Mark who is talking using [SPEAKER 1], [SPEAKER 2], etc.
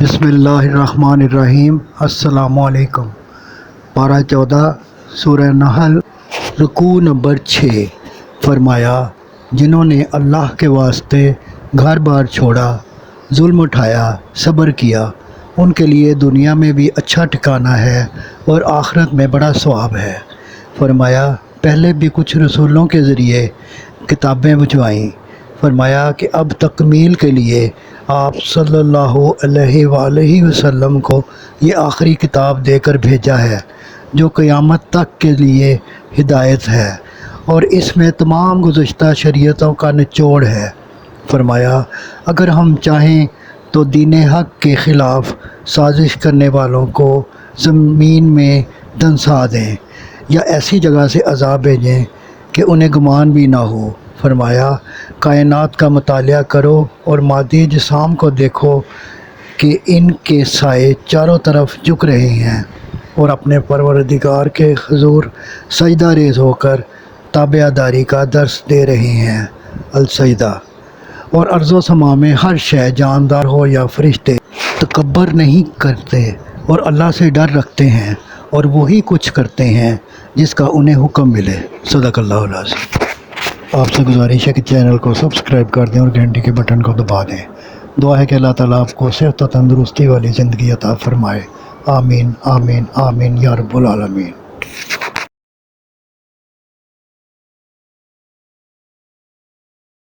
[SPEAKER 1] بسم اللہ الرحمن الرحیم۔ السلام علیکم۔ پارہ 14 سورہ نحل رکوع نمبر 6۔ فرمایا جنہوں نے اللہ کے واسطے گھر بار چھوڑا، ظلم اٹھایا، صبر کیا، ان کے لیے دنیا میں بھی اچھا ٹھکانہ ہے اور آخرت میں بڑا ثواب ہے۔ فرمایا پہلے بھی کچھ رسولوں کے ذریعے کتابیں بھجوائیں۔ فرمایا کہ اب تکمیل کے لیے آپ صلی اللہ علیہ وآلہ وسلم کو یہ آخری کتاب دے کر بھیجا ہے جو قیامت تک کے لیے ہدایت ہے، اور اس میں تمام گزشتہ شریعتوں کا نچوڑ ہے۔ فرمایا اگر ہم چاہیں تو دین حق کے خلاف سازش کرنے والوں کو زمین میں دنسا دیں یا ایسی جگہ سے عذاب بھیجیں کہ انہیں گمان بھی نہ ہو۔ فرمایا کائنات کا مطالعہ کرو اور مادی جسام کو دیکھو کہ ان کے سائے چاروں طرف جھک رہے ہیں اور اپنے پروردگار کے حضور سجدہ ریز ہو کر تابع داری کا درس دے رہے ہیں۔ السجدہ۔ اور ارض و سما میں ہر شے، جاندار ہو یا فرشتے، تکبر نہیں کرتے اور اللہ سے ڈر رکھتے ہیں اور وہی کچھ کرتے ہیں جس کا انہیں حکم ملے۔ صدق اللہ العظیم۔ آپ سے گزارش ہے کہ چینل کو سبسکرائب کر دیں اور گھنٹی کے بٹن کو دبا دیں۔ دعا ہے کہ اللہ تعالیٰ آپ کو صحت و تندرستی والی زندگی عطا فرمائے۔ آمین آمین آمین یا رب العالمین۔